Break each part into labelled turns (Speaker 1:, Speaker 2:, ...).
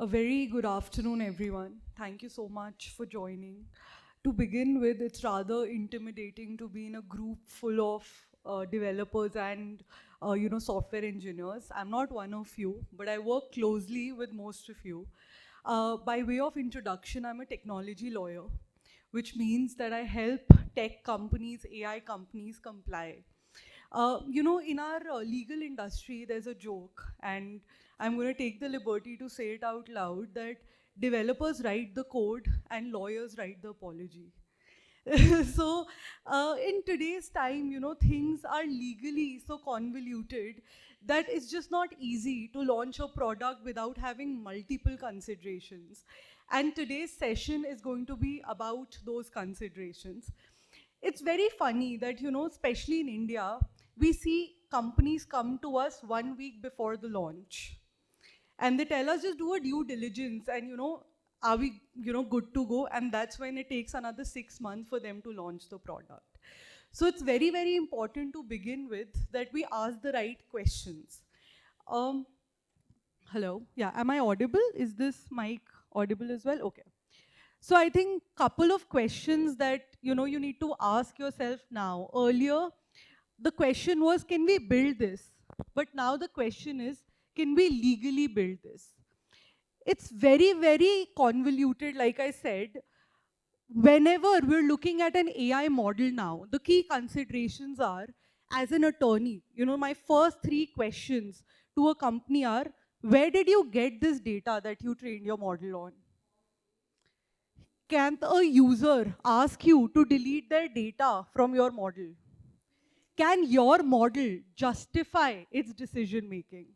Speaker 1: A very good afternoon, everyone. Thank you so much for joining. To begin with, it's rather intimidating to be in a group full of developers and software engineers. I'm not one of you, but I work closely with most of you. By way of introduction, I'm a technology lawyer, which means that I help tech companies, AI companies comply. In our legal industry, there's a joke, and I'm going to take the liberty to say it out loud that developers write the code and lawyers write the apology. So, in today's time, things are legally so convoluted that it's just not easy to launch a product without having multiple considerations. And today's session is going to be about those considerations. It's very funny that, especially in India, we see companies come to us 1 week before the launch. And they tell us just do a due diligence and, are we, good to go? And that's when it takes another 6 months for them to launch the product. So it's very, very important to begin with that we ask the right questions. Hello, yeah, am I audible? Is this mic audible as well? Okay. So I think couple of questions that you need to ask yourself now. Earlier, the question was, can we build this? But now the question is, can we legally build this? It's very, very convoluted, like I said. Whenever we're looking at an AI model now, the key considerations are, as an attorney, my first 3 questions to a company are, where did you get this data that you trained your model on? Can a user ask you to delete their data from your model? Can your model justify its decision making?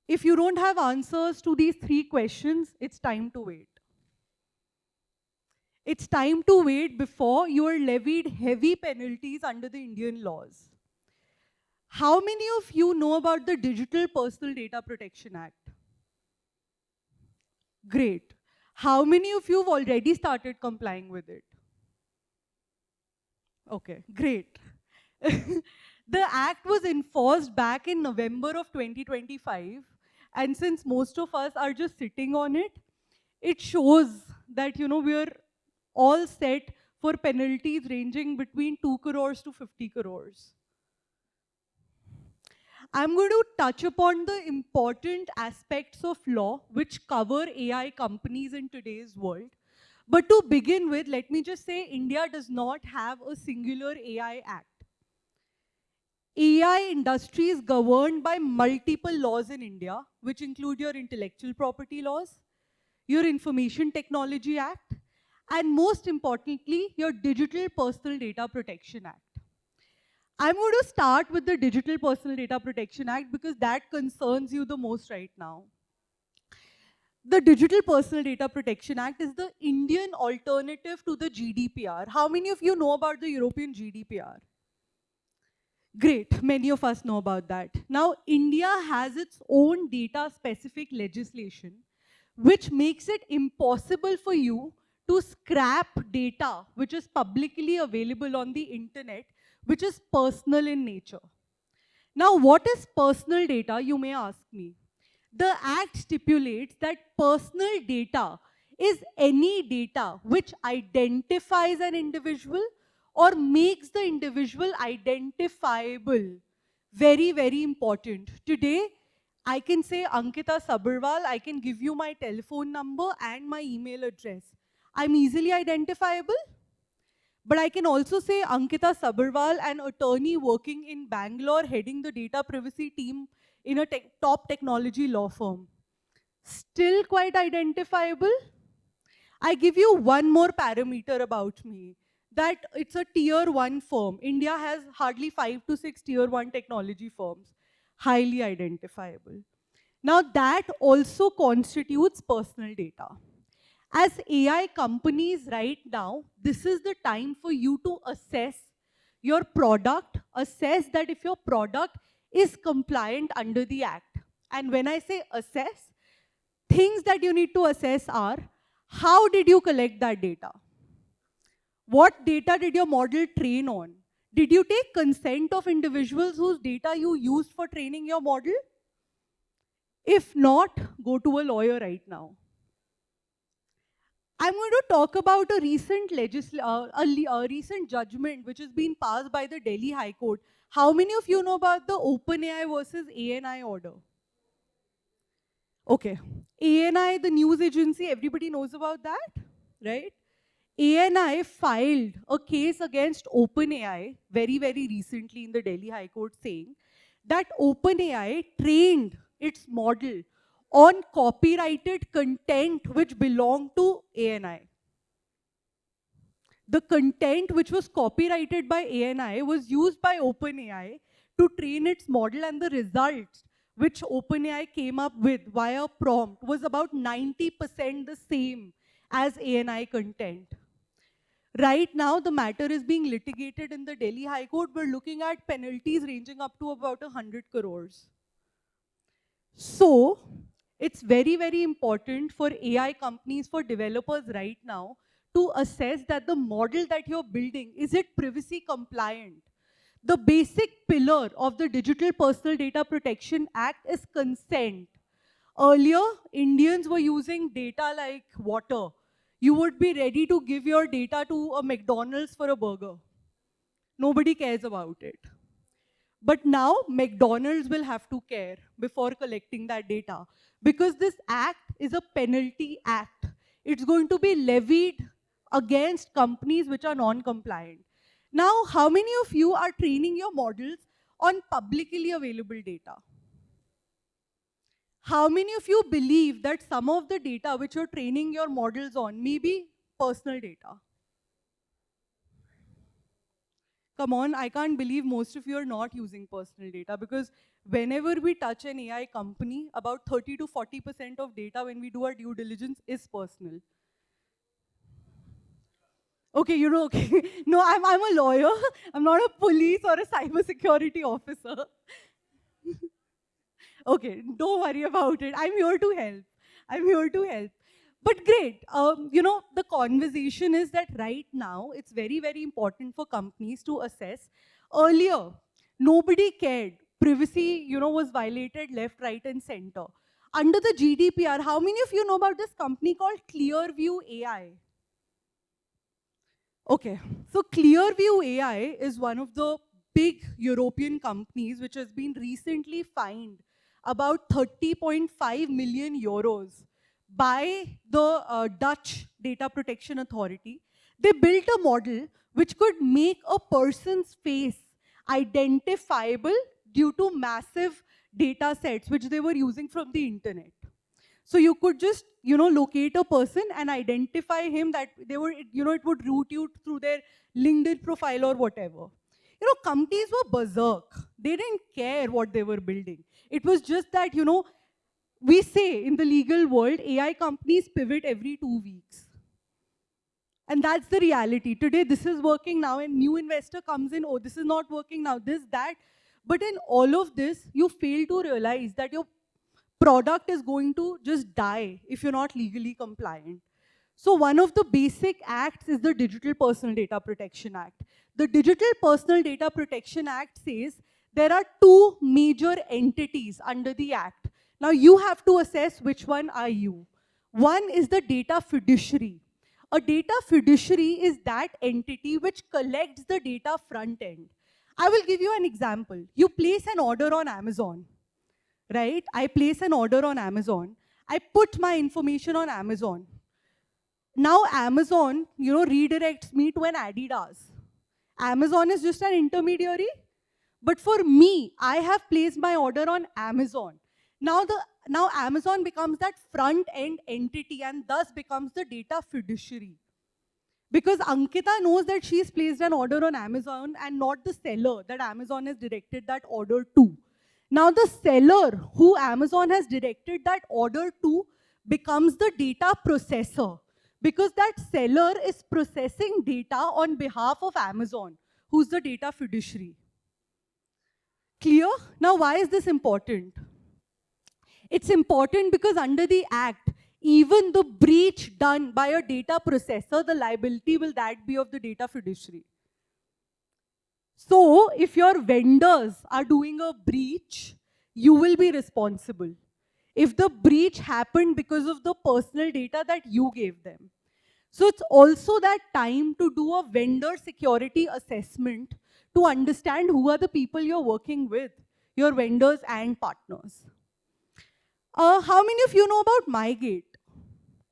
Speaker 1: If you don't have answers to these 3 questions, it's time to wait. It's time to wait before you are levied heavy penalties under the Indian laws. How many of you know about the Digital Personal Data Protection Act? Great. How many of you have already started complying with it? Okay, great. The act was enforced back in November of 2025, and since most of us are just sitting on it, it shows that we're all set for penalties ranging between 2 crores to 50 crores. I'm going to touch upon the important aspects of law which cover AI companies in today's world. But to begin with, let me just say India does not have a singular AI act. AI industry is governed by multiple laws in India, which include your intellectual property laws, your Information Technology Act, and most importantly, your Digital Personal Data Protection Act. I'm going to start with the Digital Personal Data Protection Act because that concerns you the most right now. The Digital Personal Data Protection Act is the Indian alternative to the GDPR. How many of you know about the European GDPR? Great, many of us know about that. Now, India has its own data-specific legislation, which makes it impossible for you to scrap data which is publicly available on the internet, which is personal in nature. Now, what is personal data, you may ask me? The Act stipulates that personal data is any data which identifies an individual or makes the individual identifiable. Very, very important. Today, I can say Ankita Sabharwal, I can give you my telephone number and my email address. I'm easily identifiable. But I can also say Ankita Sabharwal, an attorney working in Bangalore, heading the data privacy team in a top technology law firm. Still quite identifiable. I give you one more parameter about me, that it's a tier 1 firm. India has hardly 5 to 6 tier 1 technology firms. Highly identifiable. Now that also constitutes personal data. As AI companies right now, this is the time for you to assess your product, assess that if your product is compliant under the Act. And when I say assess, things that you need to assess are, how did you collect that data? What data did your model train on? Did you take consent of individuals whose data you used for training your model? If not, go to a lawyer right now. I'm going to talk about a recent a recent judgment which has been passed by the Delhi High Court. How many of you know about the OpenAI versus ANI order? Okay. ANI, the news agency, everybody knows about that, right? ANI filed a case against OpenAI very, very recently in the Delhi High Court saying that OpenAI trained its model on copyrighted content which belonged to ANI. The content which was copyrighted by ANI was used by OpenAI to train its model, and the results which OpenAI came up with via prompt was about 90% the same as ANI content. Right now, the matter is being litigated in the Delhi High Court. We're looking at penalties ranging up to about 100 crores. So, it's very, very important for AI companies, for developers right now, to assess that the model that you're building, is it privacy compliant? The basic pillar of the Digital Personal Data Protection Act is consent. Earlier, Indians were using data like water. You would be ready to give your data to a McDonald's for a burger. Nobody cares about it. But now McDonald's will have to care before collecting that data, because this act is a penalty act. It's going to be levied against companies which are non-compliant. Now, how many of you are training your models on publicly available data? How many of you believe that some of the data which you're training your models on may be personal data? Come on, I can't believe most of you are not using personal data, because whenever we touch an AI company, about 30 to 40% of data when we do our due diligence is personal. Okay, you know, okay. No, I'm a lawyer. I'm not a police or a cybersecurity officer. Okay, don't worry about it. I'm here to help. I'm here to help. But great, you know, the conversation is that right now, it's very, very important for companies to assess. Earlier, nobody cared. Privacy, you know, was violated left, right, and center. Under the GDPR, how many of you know about this company called Clearview AI? Okay, so Clearview AI is one of the big European companies which has been recently fined about 30.5 million euros by the Dutch Data Protection Authority. They built a model which could make a person's face identifiable due to massive data sets which they were using from the internet. So you could just, you know, locate a person and identify him, that they were, you know, it would route you through their LinkedIn profile or whatever. You know, companies were berserk. They didn't care what they were building. It was just that, you know, we say in the legal world, AI companies pivot every 2 weeks. And that's the reality. Today, this is working now, and new investor comes in, oh, this is not working now, this, that. But in all of this, you fail to realize that your product is going to just die if you're not legally compliant. So one of the basic acts is the Digital Personal Data Protection Act. The Digital Personal Data Protection Act says there are two major entities under the act. Now you have to assess which one are you. One is the data fiduciary. A data fiduciary is that entity which collects the data front end. I will give you an example. You place an order on Amazon, right? I place an order on Amazon. I put my information on Amazon. Now Amazon, you know, redirects me to an Adidas. Amazon is just an intermediary. But for me, I have placed my order on Amazon. Now Amazon becomes that front-end entity and thus becomes the data fiduciary. Because Ankita knows that she's placed an order on Amazon and not the seller that Amazon has directed that order to. Now the seller who Amazon has directed that order to becomes the data processor, because that seller is processing data on behalf of Amazon, who's the data fiduciary. Clear? Now why is this important? It's important because under the Act, even the breach done by a data processor, the liability will that be of the data fiduciary. So if your vendors are doing a breach, you will be responsible. if the breach happened because of the personal data that you gave them. So it's also that time to do a vendor security assessment to understand who are the people you're working with, your vendors and partners. How many of you know about MyGate?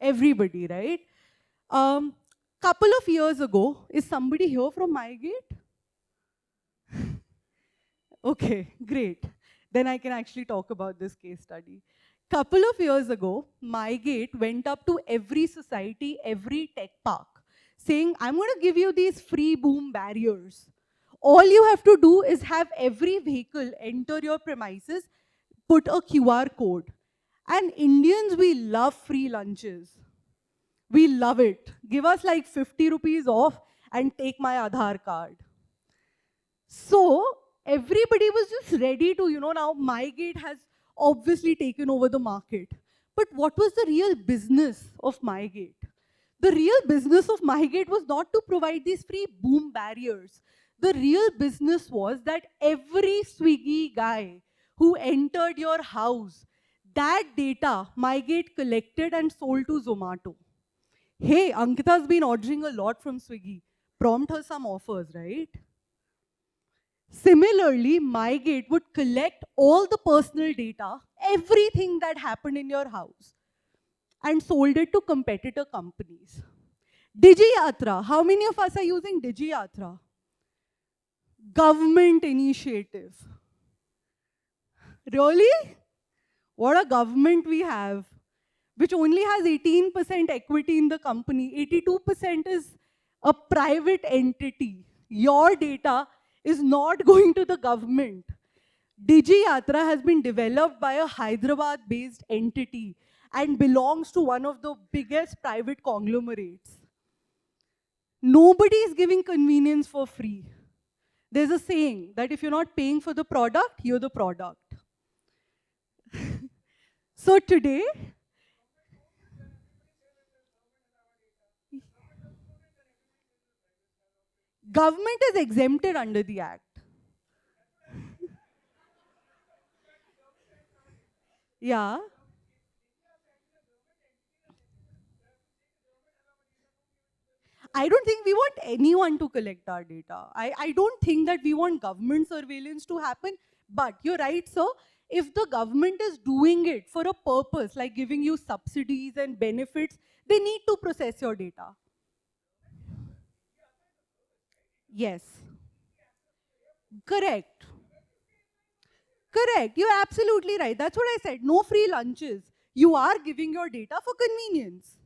Speaker 1: Everybody, right? Couple of years ago, is somebody here from MyGate? Okay, great. Then I can actually talk about this case study. Couple of years ago, MyGate went up to every society, every tech park, saying, I'm going to give you these free boom barriers. All you have to do is have every vehicle enter your premises, put a QR code. And Indians, we love free lunches. We love it. Give us like 50 rupees off and take my Aadhaar card. So everybody was just ready to, now MyGate has obviously taken over the market. But what was the real business of MyGate? The real business of MyGate was not to provide these free boom barriers. The real business was that every Swiggy guy who entered your house, that data MyGate collected and sold to Zomato. Hey, Ankita's been ordering a lot from Swiggy. Prompt her some offers, right? Similarly, MyGate would collect all the personal data, everything that happened in your house, and sold it to competitor companies. DigiYatra, how many of us are using DigiYatra? Government initiative. Really? What a government we have, which only has 18% equity in the company. 82% is a private entity. Your data is not going to the government. DigiYatra has been developed by a Hyderabad-based entity and belongs to one of the biggest private conglomerates. Nobody is giving convenience for free. There's a saying that if you're not paying for the product, you're the product. So today, government is exempted under the Act. Yeah. I don't think we want anyone to collect our data. I don't think that we want government surveillance to happen. But you're right, sir. If the government is doing it for a purpose, like giving you subsidies and benefits, they need to process your data. Yes. Correct. Correct. You're absolutely right. That's what I said. No free lunches. You are giving your data for convenience.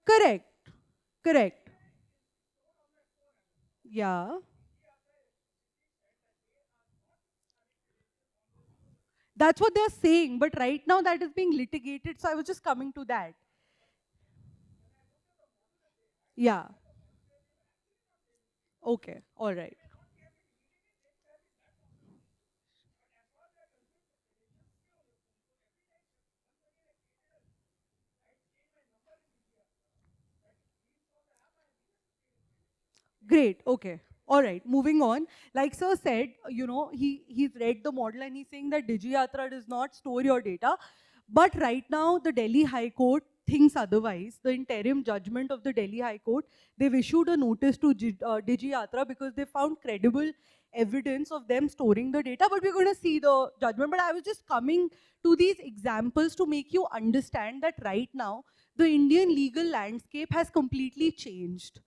Speaker 1: Correct. Correct. Yeah. That's what they're saying. But right now that is being litigated. So I was just coming to that. Yeah. Okay. All right. Great. Okay. All right. Moving on. Like sir said, he's read the model and he's saying that DigiYatra does not store your data. But right now, the Delhi High Court thinks otherwise. The interim judgment of the Delhi High Court, they've issued a notice to DigiYatra because they found credible evidence of them storing the data. But we're going to see the judgment. But I was just coming to these examples to make you understand that right now, the Indian legal landscape has completely changed.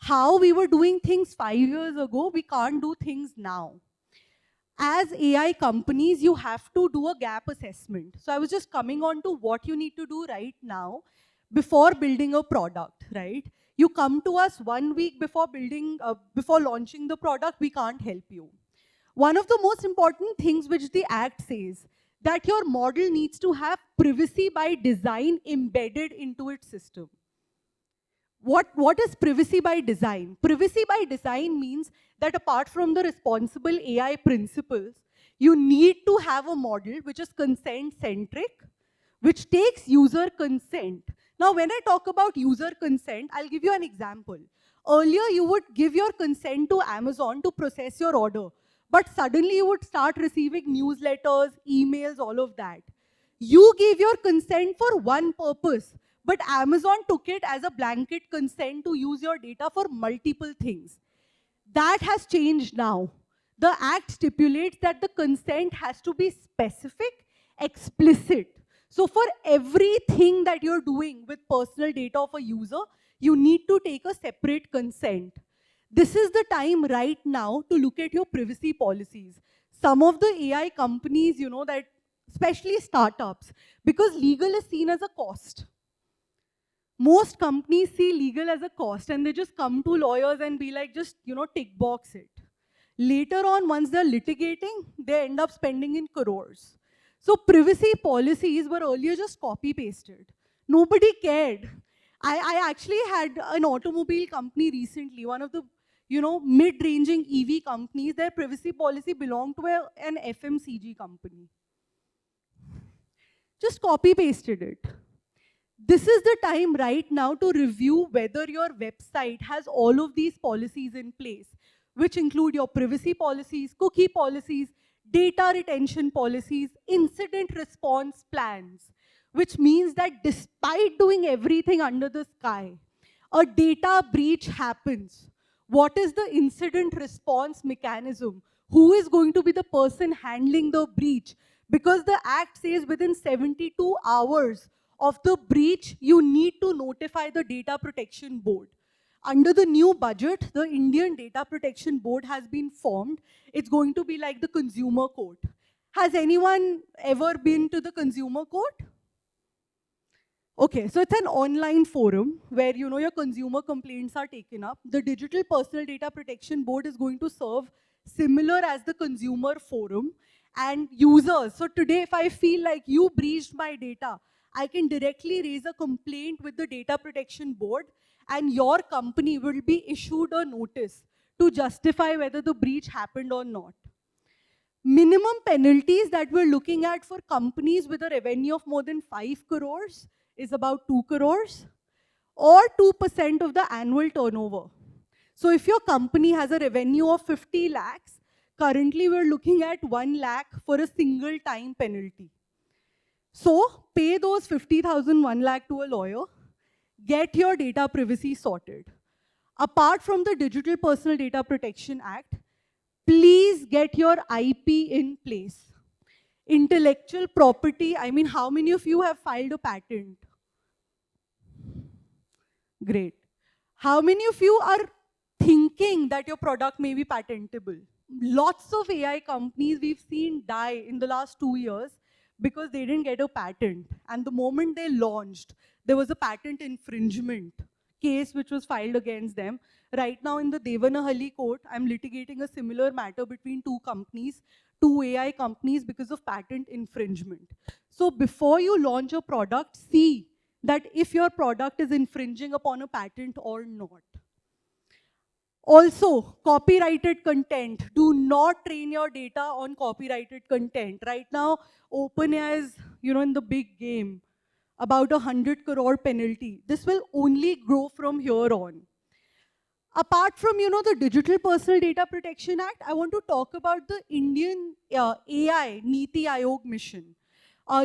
Speaker 1: How we were doing things 5 years ago, we can't do things now. As AI companies, you have to do a gap assessment. So I was just coming on to what you need to do right now before building a product, right? You come to us 1 week before before launching the product, we can't help you. One of the most important things which the Act says, that your model needs to have privacy by design embedded into its system. What is privacy by design? Privacy by design means that apart from the responsible AI principles, you need to have a model which is consent-centric, which takes user consent. Now, when I talk about user consent, I'll give you an example. Earlier, you would give your consent to Amazon to process your order. but suddenly you would start receiving newsletters, emails, all of that. You gave your consent for one purpose, but Amazon took it as a blanket consent to use your data for multiple things. That has changed now. The act stipulates that the consent has to be specific, explicit. So for everything that you're doing with personal data of a user, you need to take a separate consent. This is the time right now to look at your privacy policies. Some of the AI companies, that especially startups, because legal is seen as a cost. Most companies see legal as a cost and they just come to lawyers and be like, just, tick box it. Later on, once they're litigating, they end up spending in crores. So privacy policies were earlier just copy pasted. Nobody cared. I actually had an automobile company recently, one of the mid-ranging EV companies. Their privacy policy belonged to an FMCG company. Just copy pasted it. This is the time right now to review whether your website has all of these policies in place, which include your privacy policies, cookie policies, data retention policies, incident response plans, which means that despite doing everything under the sky, a data breach happens. What is the incident response mechanism? Who is going to be the person handling the breach? Because the act says within 72 hours of the breach, you need to notify the Data Protection Board. Under the new budget, the Indian Data Protection Board has been formed. It's going to be like the Consumer Court. Has anyone ever been to the Consumer Court? Okay, so it's an online forum where your consumer complaints are taken up. The Digital Personal Data Protection Board is going to serve similar as the consumer forum and users. So today, if I feel like you breached my data, I can directly raise a complaint with the Data Protection Board and your company will be issued a notice to justify whether the breach happened or not. Minimum penalties that we're looking at for companies with a revenue of more than 5 crores is about 2 crores or 2% of the annual turnover. So if your company has a revenue of 50 lakhs, currently we're looking at 1 lakh for a single time penalty. So pay those 50,000, 1 lakh to a lawyer, get your data privacy sorted. Apart from the Digital Personal Data Protection Act, please get your IP in place. Intellectual property, I mean, how many of you have filed a patent? Great. How many of you are thinking that your product may be patentable? Lots of AI companies we've seen die in the last 2 years because they didn't get a patent. And the moment they launched, there was a patent infringement case which was filed against them. Right now in the Devanahalli court, I'm litigating a similar matter between two companies, two AI companies because of patent infringement. So before you launch a product, see that if your product is infringing upon a patent or not. Also, copyrighted content. Do not train your data on copyrighted content. Right now, OpenAI is, in the big game, about 100 crore penalty. This will only grow from here on. Apart from, the Digital Personal Data Protection Act, I want to talk about the Indian AI Niti Aayog mission.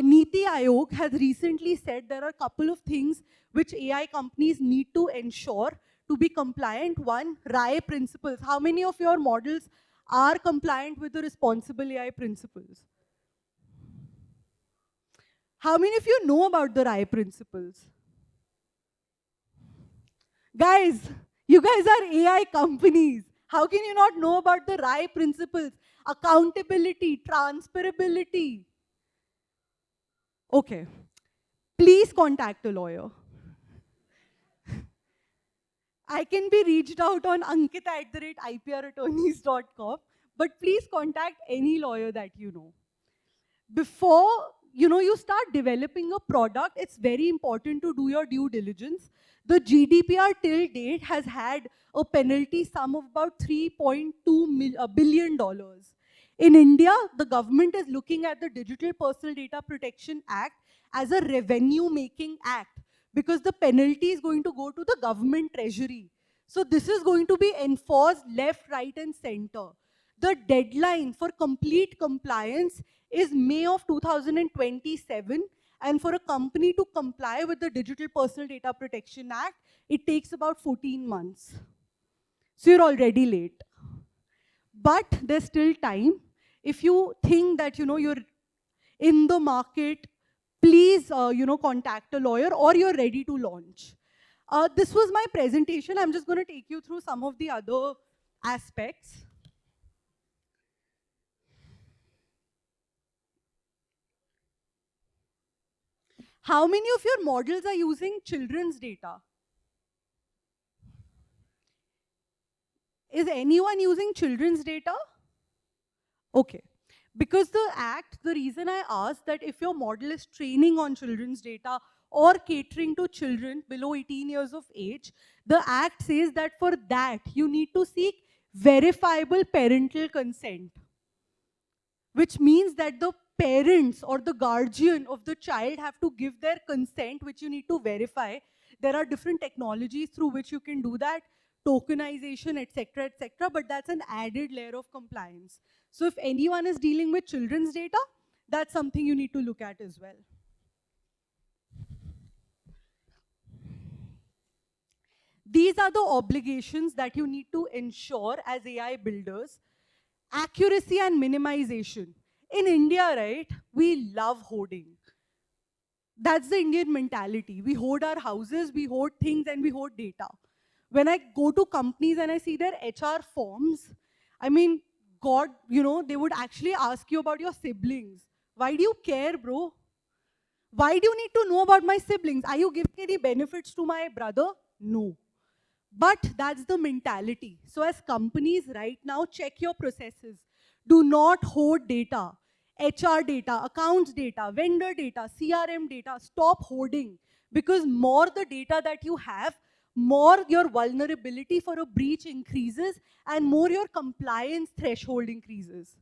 Speaker 1: Niti Aayog has recently said there are a couple of things which AI companies need to ensure to be compliant. One, RAI principles. How many of your models are compliant with the responsible AI principles? How many of you know about the RAI principles? Guys, you guys are AI companies. How can you not know about the RAI principles? Accountability, transferability. Okay, please contact a lawyer. I can be reached out on ankita@iprrattorneys.com, but please contact any lawyer that you know. Before you start developing a product, it's very important to do your due diligence. The GDPR till date has had a penalty sum of about $3.2 billion. In India, the government is looking at the Digital Personal Data Protection Act as a revenue-making act because the penalty is going to go to the government treasury. So this is going to be enforced left, right, and center. The deadline for complete compliance is May of 2027. And for a company to comply with the Digital Personal Data Protection Act, it takes about 14 months. So you're already late. But there's still time. If you think that you're in the market, please contact a lawyer, or you're ready to launch. This was my presentation. I'm just going to take you through some of the other aspects. How many of your models are using children's data? Is anyone using children's data? Okay. Because the act, the reason I asked that if your model is training on children's data or catering to children below 18 years of age, the act says that for that, you need to seek verifiable parental consent, which means that the parents or the guardian of the child have to give their consent, which you need to verify. There are different technologies through which you can do that, tokenization, etc., but that's an added layer of compliance. So if anyone is dealing with children's data, that's something you need to look at as well. These are the obligations that you need to ensure as AI builders. Accuracy and minimization. In India, right, we love hoarding. That's the Indian mentality. We hoard our houses, we hoard things, and we hoard data. When I go to companies and I see their HR forms, I mean, God, they would actually ask you about your siblings. Why do you care, bro? Why do you need to know about my siblings? Are you giving any benefits to my brother? No. But that's the mentality. So as companies right now, check your processes. Do not hoard data. HR data, accounts data, vendor data, CRM data. Stop hoarding. Because more the data that you have, more your vulnerability for a breach increases and more your compliance threshold increases.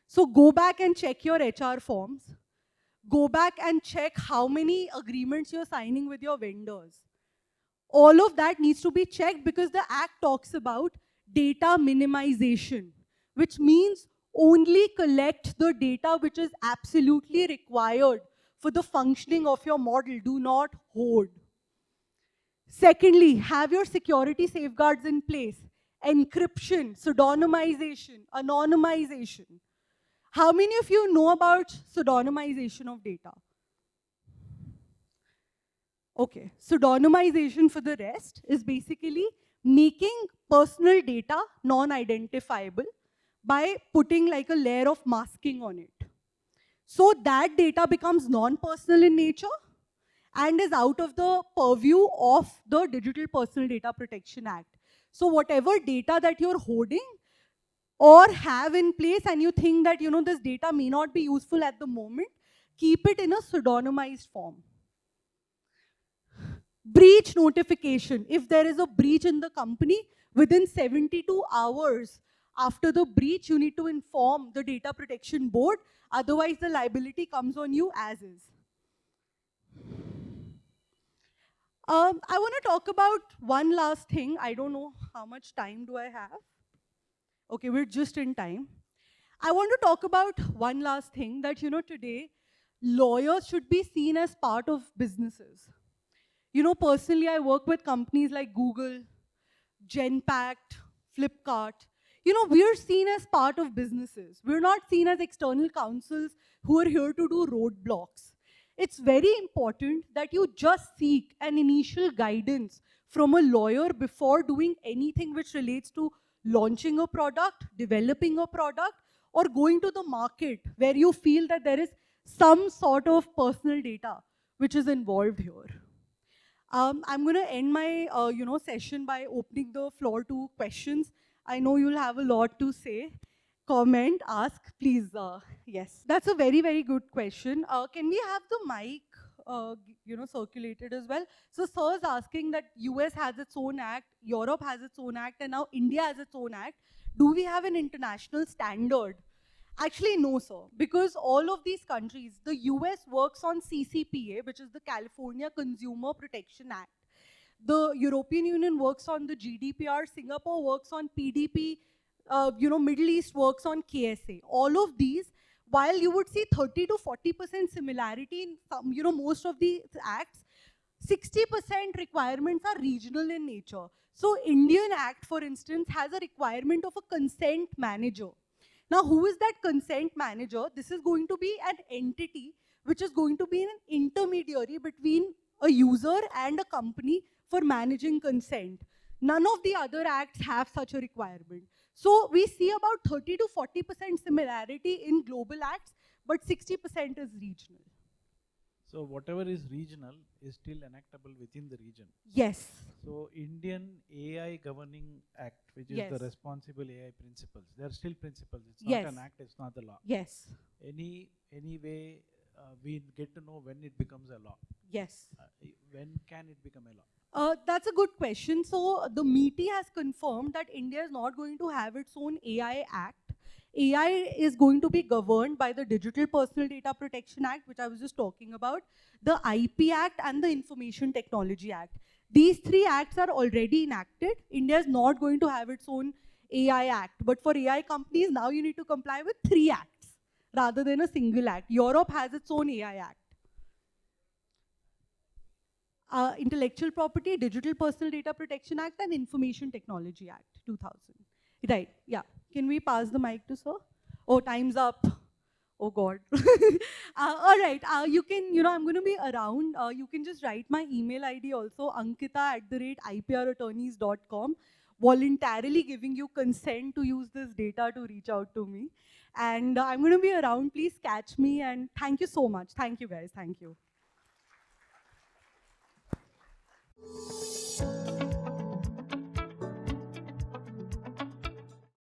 Speaker 1: So go back and check your HR forms. Go back and check how many agreements you're signing with your vendors. All of that needs to be checked because the act talks about data minimization, which means only collect the data which is absolutely required for the functioning of your model. Do not hoard. Secondly, have your security safeguards in place. Encryption, pseudonymization, anonymization. How many of you know about pseudonymization of data? Okay, pseudonymization for the rest is basically making personal data non-identifiable by putting like a layer of masking on it. So that data becomes non-personal in nature and is out of the purview of the Digital Personal Data Protection Act. So whatever data that you're holding or have in place and you think that this data may not be useful at the moment, keep it in a pseudonymized form. Breach notification. If there is a breach in the company, within 72 hours after the breach, you need to inform the Data Protection Board. Otherwise, the liability comes on you as is. I want to talk about one last thing. I don't know how much time do I have. Okay, we're just in time. I want to talk about one last thing that, today, lawyers should be seen as part of businesses. Personally, I work with companies like Google, Genpact, Flipkart. We're seen as part of businesses. We're not seen as external counsels who are here to do roadblocks. It's very important that you just seek an initial guidance from a lawyer before doing anything which relates to launching a product, developing a product, or going to the market where you feel that there is some sort of personal data which is involved here. I'm going to end my session by opening the floor to questions. I know you'll have a lot to say. Comment, ask, please. Yes, that's a very, very good question. Can we have the mic, circulated as well? So sir's asking that US has its own act, Europe has its own act, and now India has its own act. Do we have an international standard? Actually, no, sir, because all of these countries, the US works on CCPA, which is the California Consumer Protection Act. The European Union works on the GDPR, Singapore works on PDP, Middle East works on KSA. All of these, while you would see 30 to 40% similarity in some, most of these acts, 60% requirements are regional in nature. So Indian Act, for instance, has a requirement of a consent manager. Now, who is that consent manager? This is going to be an entity which is going to be an intermediary between a user and a company for managing consent. None of the other acts have such a requirement. So we see about 30 to 40% similarity in global acts, but 60% is regional.
Speaker 2: So whatever is regional is still enactable within the region.
Speaker 1: Yes.
Speaker 2: So Indian AI Governing Act, which is the responsible AI principles, they are still principles. It's not an act, it's not the law.
Speaker 1: Yes.
Speaker 2: Any way we get to know when it becomes a law.
Speaker 1: Yes.
Speaker 2: When can it become a law?
Speaker 1: That's a good question. So the MeitY has confirmed that India is not going to have its own AI Act. AI is going to be governed by the Digital Personal Data Protection Act, which I was just talking about, the IP Act and the Information Technology Act. These three acts are already enacted. India is not going to have its own AI Act. But for AI companies, now you need to comply with 3 acts rather than a single act. Europe has its own AI Act. Intellectual Property, Digital Personal Data Protection Act, and Information Technology Act, 2000. Right, yeah. Can we pass the mic to sir? Oh, time's up. Oh God. All right, you can, I'm going to be around. You can just write my email ID also, ankita@iprrattorneys.com, voluntarily giving you consent to use this data to reach out to me. And I'm going to be around. Please catch me. And thank you so much. Thank you, guys. Thank you.